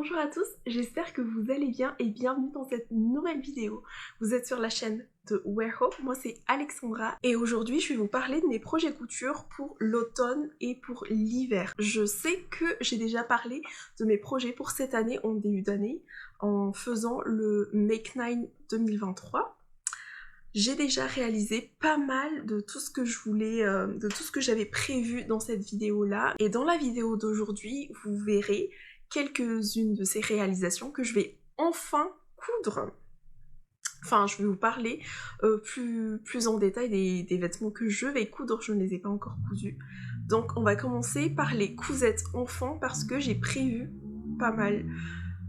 Bonjour à tous, j'espère que vous allez bien et bienvenue dans cette nouvelle vidéo. Vous êtes sur la chaîne de Wear Hope, moi c'est Alexandra et aujourd'hui je vais vous parler de mes projets couture pour l'automne et pour l'hiver. Je sais que j'ai déjà parlé de mes projets pour cette année en début d'année en faisant le Make 9 2023. J'ai déjà réalisé pas mal de tout ce que je voulais, de tout ce que j'avais prévu dans cette vidéo là. Et dans la vidéo d'aujourd'hui, vous verrez quelques-unes de ces réalisations que je vais enfin coudre. Enfin, je vais vous parler plus en détail des vêtements que je vais coudre, je ne les ai pas encore cousus. Donc on va commencer par les cousettes enfants parce que j'ai prévu pas mal.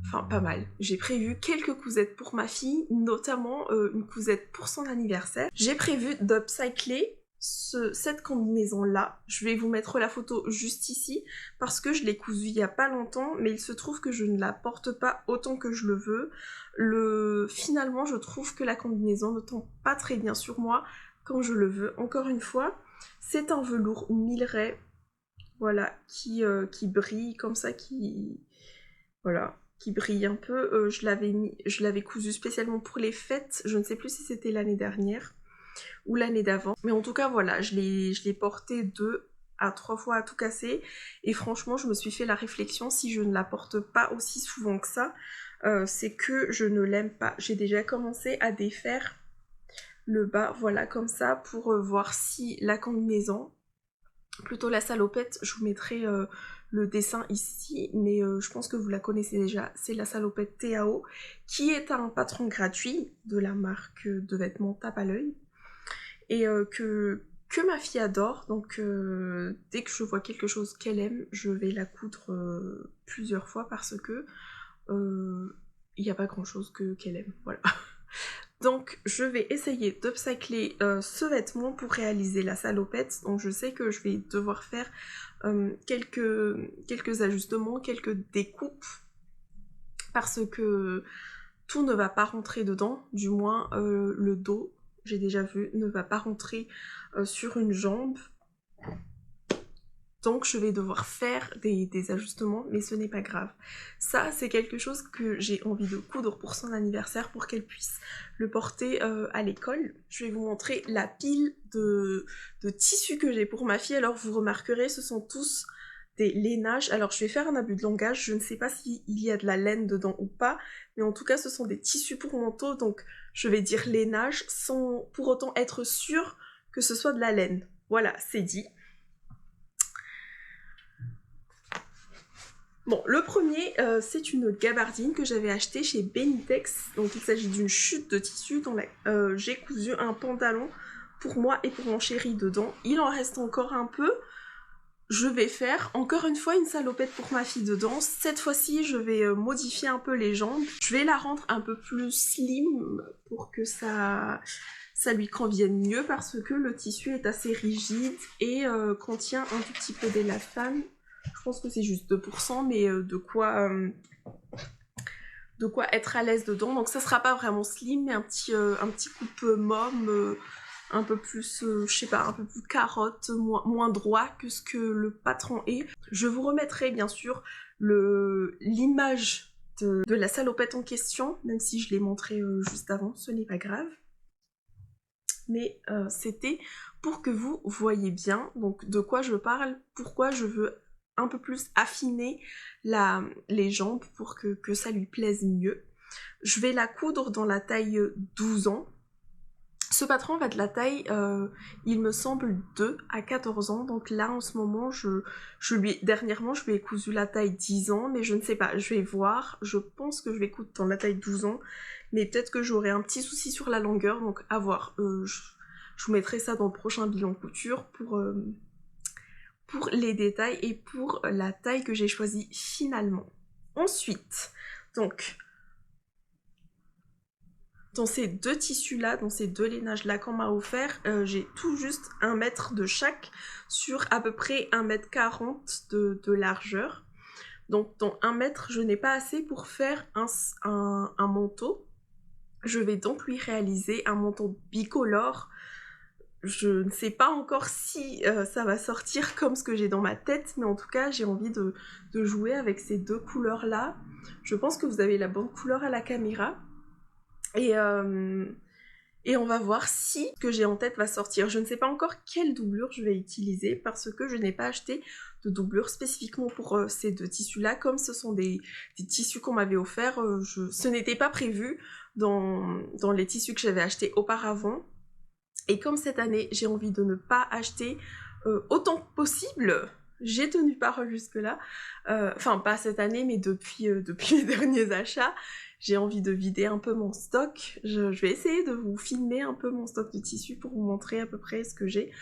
Enfin, pas mal. J'ai prévu quelques cousettes pour ma fille, notamment une cousette pour son anniversaire. J'ai prévu d'upcycler cette combinaison-là. Je vais vous mettre la photo juste ici, parce que je l'ai cousue il y a pas longtemps, mais il se trouve que je ne la porte pas autant que je le veux. Finalement, je trouve que la combinaison ne tend pas très bien sur moi quand je le veux. Encore une fois, c'est un velours Milleray, voilà, qui brille comme ça, voilà, qui brille un peu. Je l'avais cousu spécialement pour les fêtes. Je ne sais plus si c'était l'année dernière ou l'année d'avant. Mais en tout cas, voilà, je l'ai porté 2 à 3 fois à tout casser. Et franchement, je me suis fait la réflexion, si je ne la porte pas aussi souvent que ça, c'est que je ne l'aime pas. J'ai déjà commencé à défaire le bas, voilà, comme ça, pour voir si la combinaison, plutôt la salopette, je vous mettrai le dessin ici, mais je pense que vous la connaissez déjà, c'est la salopette TAO, qui est un patron gratuit de la marque de vêtements Tape à l'œil, et que ma fille adore, donc dès que je vois quelque chose qu'elle aime, je vais la coudre plusieurs fois parce que il n'y a pas grand chose qu'elle aime, voilà. Donc je vais essayer d'upcycler ce vêtement pour réaliser la salopette. Donc je sais que je vais devoir faire quelques ajustements, quelques découpes, parce que tout ne va pas rentrer dedans, du moins le dos, j'ai déjà vu, ne va pas rentrer sur une jambe. Donc je vais devoir faire des ajustements, mais ce n'est pas grave. Ça, c'est quelque chose que j'ai envie de coudre pour son anniversaire, pour qu'elle puisse le porter à l'école. Je vais vous montrer la pile de tissus que j'ai pour ma fille. Alors vous remarquerez, ce sont tous des lainages. Alors je vais faire un abus de langage, je ne sais pas s'il y a de la laine dedans ou pas, mais en tout cas ce sont des tissus pour manteau, donc je vais dire lainage sans pour autant être sûre que ce soit de la laine. Voilà, c'est dit. Bon, le premier, c'est une gabardine que j'avais achetée chez Benitex. Donc il s'agit d'une chute de tissu dont j'ai cousu un pantalon pour moi et pour mon chéri dedans. Il en reste encore un peu. Je vais faire encore une fois une salopette pour ma fille dedans. Cette fois-ci, je vais modifier un peu les jambes. Je vais la rendre un peu plus slim pour que ça lui convienne mieux, parce que le tissu est assez rigide et contient un tout petit peu d'élastane. Je pense que c'est juste 2%, mais de quoi être à l'aise dedans. Donc ça sera pas vraiment slim, mais un petit coupe môme, un peu plus, je sais pas, un peu plus carotte, moins droit que ce que le patron est. Je vous remettrai bien sûr l'image de la salopette en question, même si je l'ai montré juste avant, ce n'est pas grave. Mais c'était pour que vous voyez bien donc de quoi je parle, pourquoi je veux un peu plus affiner les jambes pour que ça lui plaise mieux. Je vais la coudre dans la taille 12 ans. Ce patron va de la taille, il me semble, 2 à 14 ans. Donc là, en ce moment, dernièrement, je lui ai cousu la taille 10 ans, mais je ne sais pas, je vais voir. Je pense que je vais coudre dans la taille 12 ans, mais peut-être que j'aurai un petit souci sur la longueur, donc à voir. Je vous mettrai ça dans le prochain bilan couture pour les détails et pour la taille que j'ai choisie finalement. Ensuite, donc, dans ces deux tissus-là, dans ces deux lainages-là qu'on m'a offert, j'ai tout juste 1 mètre de chaque sur à peu près 1,40 m de largeur. Donc dans 1 mètre, je n'ai pas assez pour faire un manteau. Je vais donc lui réaliser un manteau bicolore. Je ne sais pas encore si ça va sortir comme ce que j'ai dans ma tête, mais en tout cas j'ai envie de jouer avec ces deux couleurs-là. Je pense que vous avez la bonne couleur à la caméra. Et on va voir si ce que j'ai en tête va sortir. Je ne sais pas encore quelle doublure je vais utiliser parce que je n'ai pas acheté de doublure spécifiquement pour ces deux tissus-là. Comme ce sont des tissus qu'on m'avait offerts, ce n'était pas prévu dans les tissus que j'avais achetés auparavant. Et comme cette année, j'ai envie de ne pas acheter autant que possible, j'ai tenu parole jusque-là. Enfin, pas cette année, mais depuis mes derniers achats. J'ai envie de vider un peu mon stock. Je vais essayer de vous filmer un peu mon stock de tissus pour vous montrer à peu près ce que j'ai.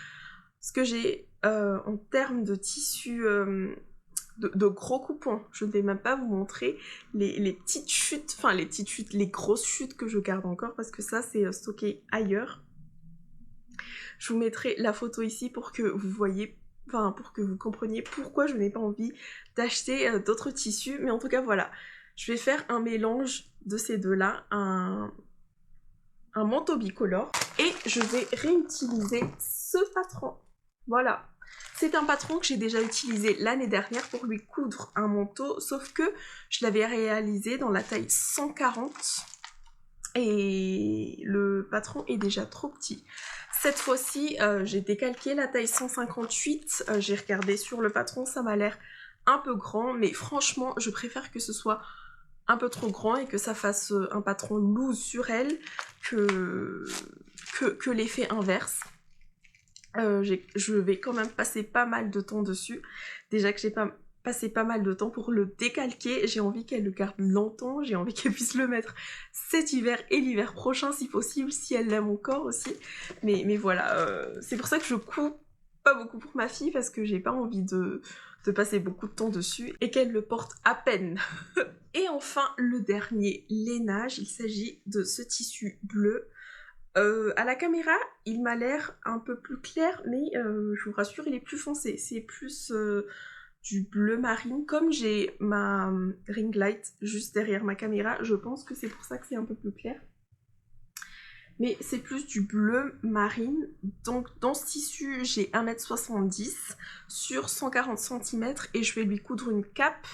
En termes de tissus, de gros coupons. Je ne vais même pas vous montrer les petites chutes, enfin les grosses chutes que je garde encore parce que ça c'est stocké ailleurs. Je vous mettrai la photo ici pour que vous voyez, enfin pour que vous compreniez pourquoi je n'ai pas envie d'acheter d'autres tissus. Mais en tout cas voilà, je vais faire un mélange de ces deux-là, un manteau bicolore. Et je vais réutiliser ce patron. Voilà. C'est un patron que j'ai déjà utilisé l'année dernière pour lui coudre un manteau, sauf que je l'avais réalisé dans la taille 140 et le patron est déjà trop petit. Cette fois-ci, j'ai décalqué la taille 158, j'ai regardé sur le patron, ça m'a l'air un peu grand, mais franchement, je préfère que ce soit un peu trop grand et que ça fasse un patron loose sur elle que l'effet inverse. Je vais quand même passer pas mal de temps dessus. Déjà que j'ai passé pas mal de temps pour le décalquer, j'ai envie qu'elle le garde longtemps, j'ai envie qu'elle puisse le mettre cet hiver et l'hiver prochain si possible, si elle l'aime encore aussi. Mais voilà, c'est pour ça que je couds pas beaucoup pour ma fille parce que j'ai pas envie de passer beaucoup de temps dessus et qu'elle le porte à peine. Et enfin, le dernier lainage, il s'agit de ce tissu bleu. À la caméra, il m'a l'air un peu plus clair, mais je vous rassure, il est plus foncé. C'est plus du bleu marine. Comme j'ai ma ring light juste derrière ma caméra, je pense que c'est pour ça que c'est un peu plus clair. Mais c'est plus du bleu marine. Donc dans ce tissu, j'ai 1m70 sur 140 cm et je vais lui coudre une cape.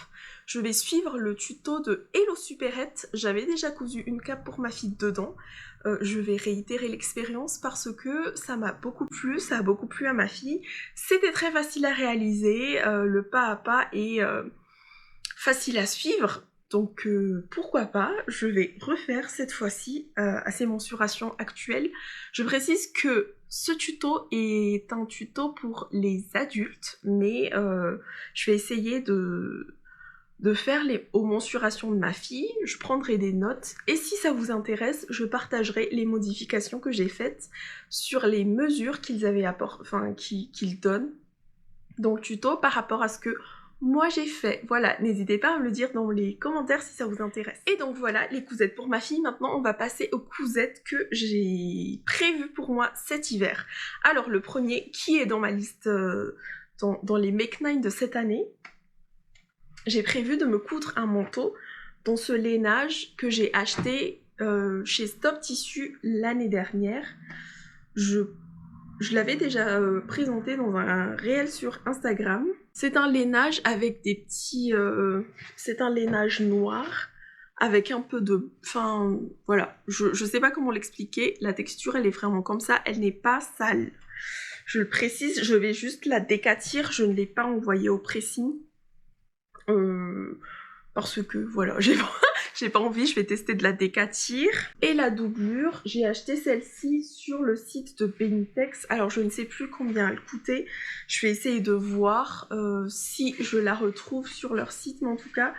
Je vais suivre le tuto de Hello Supérette. J'avais déjà cousu une cape pour ma fille dedans. Je vais réitérer l'expérience parce que ça m'a beaucoup plu, ça a beaucoup plu à ma fille. C'était très facile à réaliser, le pas à pas est facile à suivre. Donc pourquoi pas, je vais refaire cette fois-ci à ses mensurations actuelles. Je précise que ce tuto est un tuto pour les adultes, mais je vais essayer de faire aux mensurations de ma fille, je prendrai des notes et si ça vous intéresse, je partagerai les modifications que j'ai faites sur les mesures qu'ils avaient qu'ils donnent dans le tuto par rapport à ce que moi j'ai fait. Voilà, n'hésitez pas à me le dire dans les commentaires si ça vous intéresse. Et donc voilà, les cousettes pour ma fille. Maintenant, on va passer aux cousettes que j'ai prévues pour moi cet hiver. Alors, le premier qui est dans ma liste, dans les Make 9 de cette année, j'ai prévu de me coudre un manteau dans ce lainage que j'ai acheté chez Stop Tissu l'année dernière. Je l'avais déjà présenté dans un réel sur Instagram. C'est un lainage avec des petits... c'est un lainage noir avec un peu de... Enfin, voilà. Je sais pas comment l'expliquer. La texture, elle est vraiment comme ça. Elle n'est pas sale. Je le précise, je vais juste la décatir. Je ne l'ai pas envoyée au pressing. Parce que voilà, j'ai pas envie, je vais tester de la décatir. Et la doublure, j'ai acheté celle-ci sur le site de Benitex. Alors je ne sais plus combien elle coûtait, je vais essayer de voir si je la retrouve sur leur site, mais en tout cas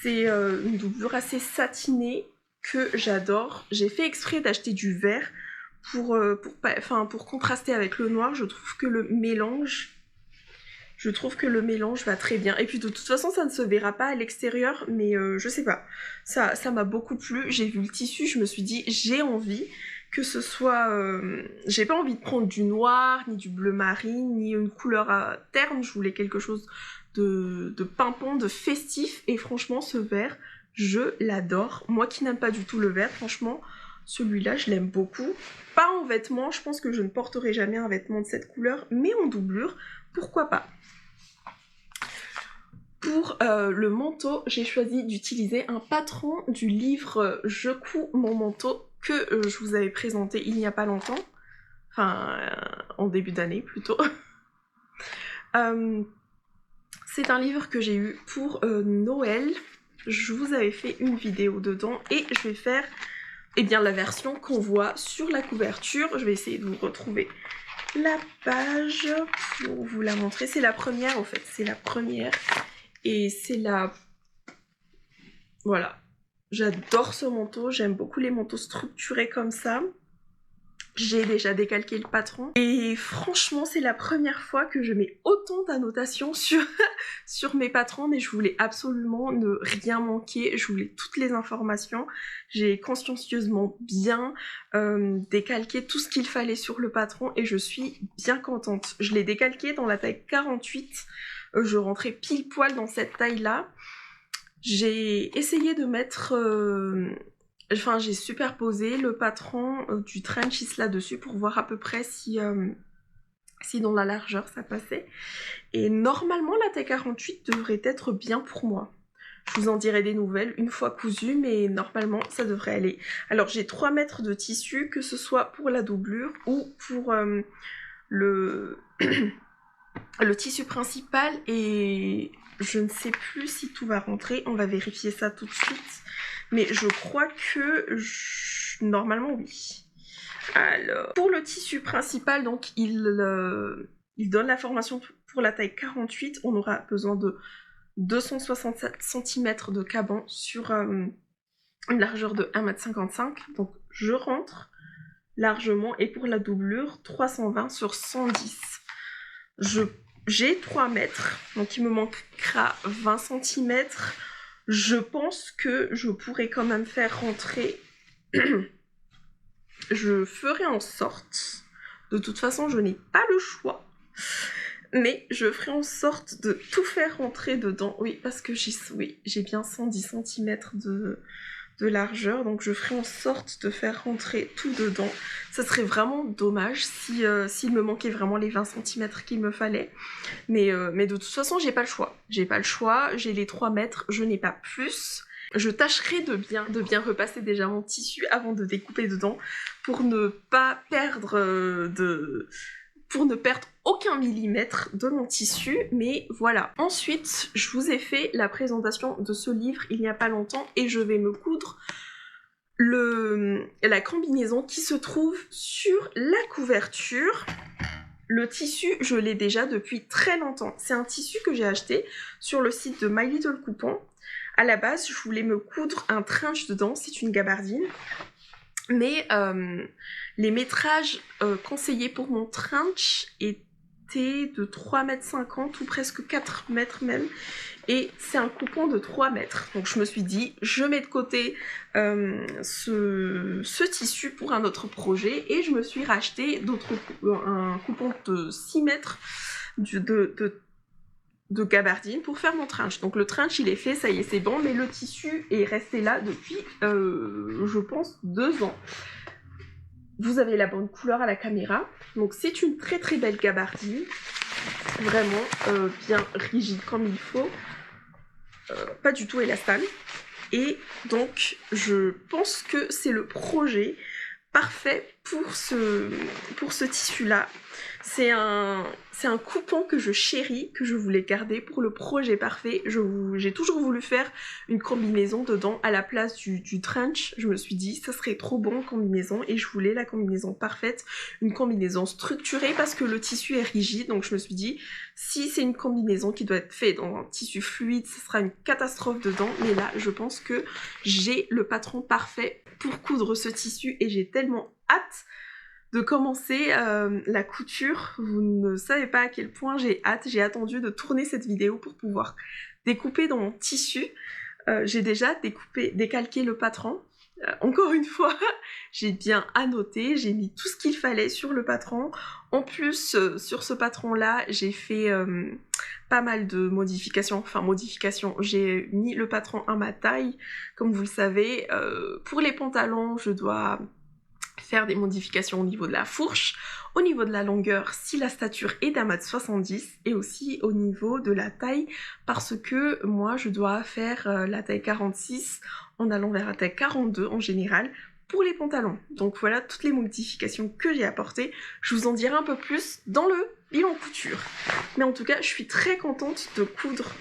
c'est une doublure assez satinée que j'adore. J'ai fait exprès d'acheter du vert pour contraster avec le noir. Je trouve que le mélange va très bien. Et puis de toute façon, ça ne se verra pas à l'extérieur, mais je sais pas. Ça m'a beaucoup plu. J'ai vu le tissu, je me suis dit, j'ai envie que ce soit... j'ai pas envie de prendre du noir, ni du bleu marine, ni une couleur terne. Je voulais quelque chose de pimpant, de festif. Et franchement, ce vert, je l'adore. Moi qui n'aime pas du tout le vert, franchement, celui-là, je l'aime beaucoup. Pas en vêtements, je pense que je ne porterai jamais un vêtement de cette couleur, mais en doublure, pourquoi pas. Pour le manteau, j'ai choisi d'utiliser un patron du livre Je couds mon manteau que je vous avais présenté il n'y a pas longtemps, enfin en début d'année plutôt. C'est un livre que j'ai eu pour Noël, je vous avais fait une vidéo dedans et je vais faire la version qu'on voit sur la couverture. Je vais essayer de vous retrouver la page pour vous la montrer. C'est la première en fait, c'est la première. Et c'est la... Voilà. J'adore ce manteau, j'aime beaucoup les manteaux structurés comme ça. J'ai déjà décalqué le patron. Et franchement, c'est la première fois que je mets autant d'annotations sur mes patrons, mais je voulais absolument ne rien manquer. Je voulais toutes les informations. J'ai consciencieusement bien décalqué tout ce qu'il fallait sur le patron et je suis bien contente. Je l'ai décalqué dans la taille 48. Je rentrais pile poil dans cette taille-là. J'ai essayé de mettre... Enfin, j'ai superposé le patron du trench là-dessus pour voir à peu près si dans la largeur ça passait. Et normalement, la taille 48 devrait être bien pour moi. Je vous en dirai des nouvelles une fois cousu, mais normalement, ça devrait aller. Alors, j'ai 3 mètres de tissu, que ce soit pour la doublure ou pour le tissu principal. Et je ne sais plus si tout va rentrer. On va vérifier ça tout de suite. Mais je crois que... Normalement, oui. Alors, pour le tissu principal, donc, il donne la formation pour la taille 48. On aura besoin de 267 cm de caban sur une largeur de 1,55 m. Donc, je rentre largement. Et pour la doublure, 320 sur 110. J'ai 3 mètres, donc il me manquera 20 cm. Je pense que je pourrais quand même faire rentrer... Je ferai en sorte... De toute façon, je n'ai pas le choix. Mais je ferai en sorte de tout faire rentrer dedans. Oui, parce que j'ai bien 110 cm de largeur. Donc je ferai en sorte de faire rentrer tout dedans. Ça serait vraiment dommage s'il me manquait vraiment les 20 cm qu'il me fallait. Mais de toute façon, j'ai pas le choix. J'ai pas le choix, j'ai les 3 mètres, je n'ai pas plus. Je tâcherai de bien repasser déjà mon tissu avant de découper dedans pour ne pas perdre pour ne perdre aucun millimètre de mon tissu, mais voilà. Ensuite, je vous ai fait la présentation de ce livre il n'y a pas longtemps et je vais me coudre la combinaison qui se trouve sur la couverture. Le tissu, je l'ai déjà depuis très longtemps. C'est un tissu que j'ai acheté sur le site de My Little Coupon. À la base, je voulais me coudre un trench dedans, c'est une gabardine. Mais les métrages conseillés pour mon trench étaient de 3,50 m ou presque 4 mètres même. Et c'est un coupon de 3 mètres. Donc je me suis dit, je mets de côté ce tissu pour un autre projet. Et je me suis racheté un coupon de 6 mètres de gabardine pour faire mon trench. Donc le trench il est fait, ça y est, c'est bon. Mais le tissu est resté là depuis, je pense, 2 ans. Vous avez la bonne couleur à la caméra. Donc c'est une très très belle gabardine. Vraiment bien rigide comme il faut. Pas du tout élastane. Et donc je pense que c'est le projet parfait pour ce tissu là. C'est un coupon que je chéris, que je voulais garder pour le projet parfait. J'ai toujours voulu faire une combinaison dedans à la place du trench. Je me suis dit ça serait trop bon combinaison et je voulais la combinaison parfaite, une combinaison structurée parce que le tissu est rigide. Donc je me suis dit si c'est une combinaison qui doit être faite dans un tissu fluide, ce sera une catastrophe dedans. Mais là je pense que j'ai le patron parfait pour coudre ce tissu et j'ai tellement hâte de commencer la couture. Vous ne savez pas à quel point j'ai hâte. J'ai attendu de tourner cette vidéo pour pouvoir découper dans mon tissu. J'ai déjà décalqué le patron. Encore une fois, j'ai bien annoté, j'ai mis tout ce qu'il fallait sur le patron. En plus, sur ce patron-là, j'ai fait pas mal de modifications. Enfin, j'ai mis le patron à ma taille. Comme vous le savez, pour les pantalons, je dois faire des modifications au niveau de la fourche, au niveau de la longueur si la stature est d'1,70 m et aussi au niveau de la taille parce que moi je dois faire la taille 46 en allant vers la taille 42 en général pour les pantalons. Donc voilà toutes les modifications que j'ai apportées. Je vous en dirai un peu plus dans le bilan couture. Mais en tout cas, je suis très contente de coudre,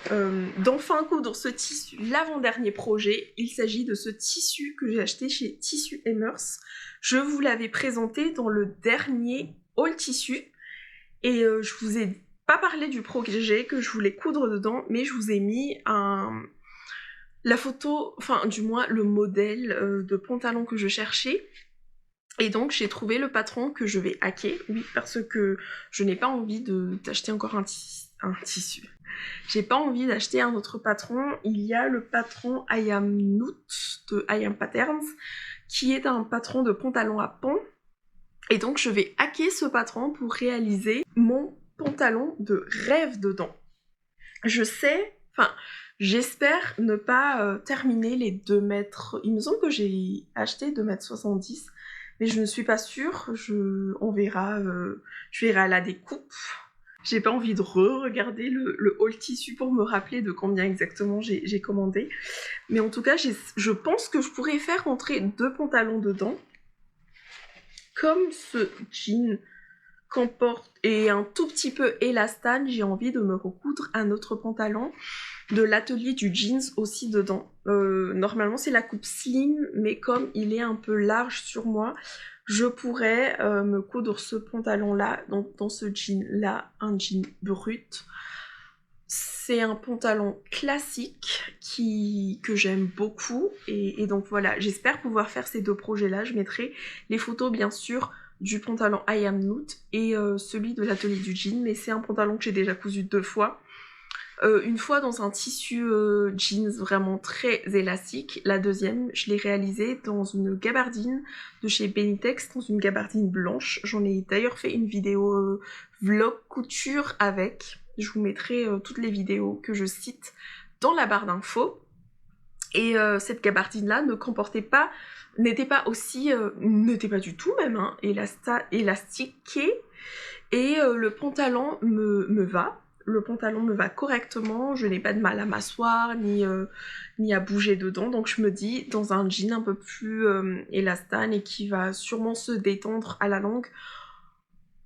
d'enfin coudre ce tissu. L'avant-dernier projet, il s'agit de ce tissu que j'ai acheté chez Tissu Emers. Je vous l'avais présenté dans le dernier haul tissu et je vous ai pas parlé du projet que je voulais coudre dedans, mais je vous ai mis la photo, enfin du moins le modèle de pantalon que je cherchais. Et donc j'ai trouvé le patron que je vais hacker, oui, parce que je n'ai pas envie d'acheter encore un tissu. J'ai pas envie d'acheter un autre patron. Il y a le patron I Am Knut de I Am Patterns, qui est un patron de pantalon à pont. Et donc je vais hacker ce patron pour réaliser mon pantalon de rêve dedans. Je sais, enfin, j'espère ne pas terminer les 2 mètres. Il me semble que j'ai acheté 2,70 m, mais je ne suis pas sûre. On verra, je verrai à la découpe. J'ai pas envie de re-regarder le haul tissu pour me rappeler de combien exactement j'ai commandé. Mais en tout cas, je pense que je pourrais faire rentrer 2 pantalons dedans. Comme ce jean qu'emporte et un tout petit peu élastane, j'ai envie de me recoudre un autre pantalon de l'atelier du jeans aussi dedans. Normalement c'est la coupe slim, mais comme il est un peu large sur moi, je pourrais me coudre ce pantalon là, donc dans ce jean là, un jean brut. C'est un pantalon classique que j'aime beaucoup et donc voilà, j'espère pouvoir faire ces 2 projets là. Je mettrai les photos bien sûr du pantalon I Am Knut et celui de l'atelier du jean, mais c'est un pantalon que j'ai déjà cousu 2 fois. Une fois dans un tissu jeans vraiment très élastique, la deuxième je l'ai réalisée dans une gabardine de chez Benitex, dans une gabardine blanche. J'en ai d'ailleurs fait une vidéo vlog couture avec. Je vous mettrai toutes les vidéos que je cite dans la barre d'infos. Et cette gabardine là ne comportait pas, n'était pas du tout même hein, élastiquée. Et le pantalon me va. Le pantalon me va correctement, je n'ai pas de mal à m'asseoir ni à bouger dedans, donc je me dis dans un jean un peu plus élastane et qui va sûrement se détendre à la longue,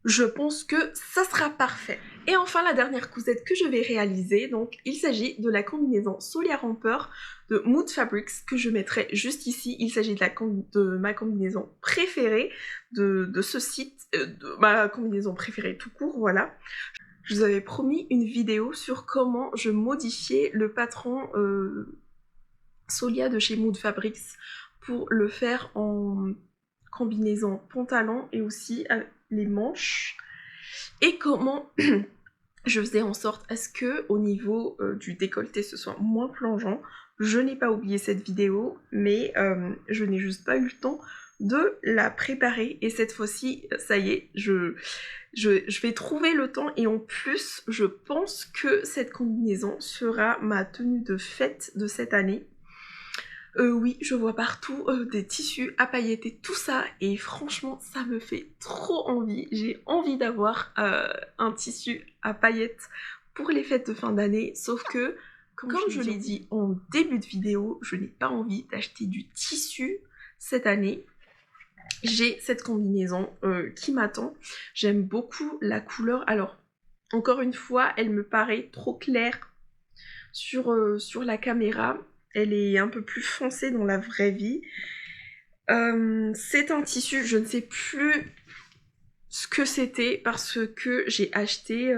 je pense que ça sera parfait. Et enfin la dernière cousette que je vais réaliser, donc il s'agit de la combinaison Solia Romper de Mood Fabrics que je mettrai juste ici. Il s'agit de ma combinaison préférée de ce site, de ma combinaison préférée tout court, voilà. Je vous avais promis une vidéo sur comment je modifiais le patron Solia de chez Mood Fabrics pour le faire en combinaison pantalon et aussi les manches. Et comment je faisais en sorte à ce que au niveau du décolleté ce soit moins plongeant. Je n'ai pas oublié cette vidéo, mais je n'ai juste pas eu le temps de la préparer. Et cette fois-ci, ça y est, je vais trouver le temps et en plus, je pense que cette combinaison sera ma tenue de fête de cette année. Oui, je vois partout des tissus à pailletter, tout ça, et franchement, ça me fait trop envie. J'ai envie d'avoir un tissu à paillettes pour les fêtes de fin d'année, sauf que, comme je l'ai dit en début de vidéo, je n'ai pas envie d'acheter du tissu cette année. J'ai cette combinaison qui m'attend. J'aime beaucoup la couleur. Alors, encore une fois, elle me paraît trop claire sur la caméra. Elle est un peu plus foncée dans la vraie vie. C'est un tissu, je ne sais plus ce que c'était parce que j'ai acheté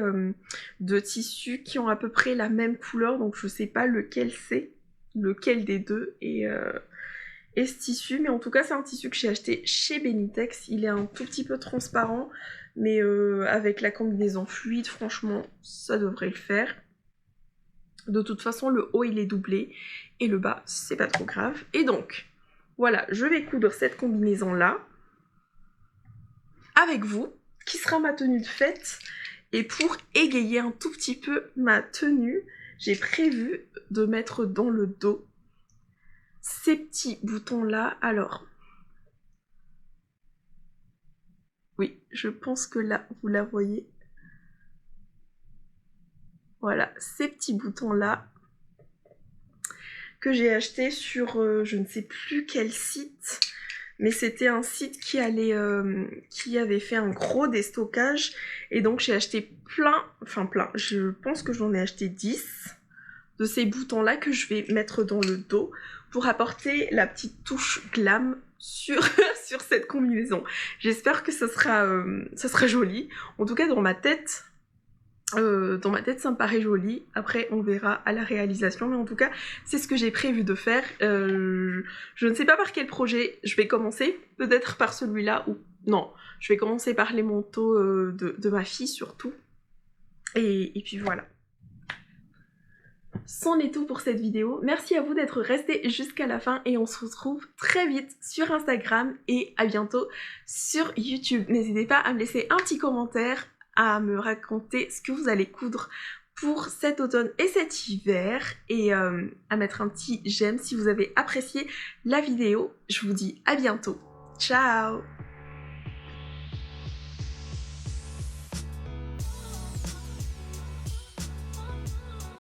2 tissus qui ont à peu près la même couleur, donc je sais pas lequel c'est, lequel des deux est ce tissu, mais en tout cas c'est un tissu que j'ai acheté chez Benitex. Il est un tout petit peu transparent, mais avec la combinaison fluide, franchement, ça devrait le faire. De toute façon, le haut il est doublé et le bas c'est pas trop grave. Et donc, voilà, je vais coudre cette combinaison là avec vous, qui sera ma tenue de fête. Et pour égayer un tout petit peu ma tenue, j'ai prévu de mettre dans le dos ces petits boutons là. Alors, Oui, je pense que là, vous la voyez. Voilà, ces petits boutons-là que j'ai acheté sur je ne sais plus quel site, mais c'était un site qui avait fait un gros déstockage, et donc j'ai acheté plein, je pense que j'en ai acheté 10 de ces boutons-là que je vais mettre dans le dos pour apporter la petite touche glam sur, sur cette combinaison. J'espère que ça sera joli. En tout cas, dans ma tête, ça me paraît joli. Après, on verra à la réalisation. Mais en tout cas, c'est ce que j'ai prévu de faire. Je ne sais pas par quel projet je vais commencer. Peut-être par celui-là ou... Non, je vais commencer par les manteaux de ma fille surtout. Et puis voilà. C'en est tout pour cette vidéo. Merci à vous d'être restés jusqu'à la fin et on se retrouve très vite sur Instagram et à bientôt sur YouTube. N'hésitez pas à me laisser un petit commentaire, à me raconter ce que vous allez coudre pour cet automne et cet hiver et à mettre un petit j'aime si vous avez apprécié la vidéo. Je vous dis à bientôt. Ciao!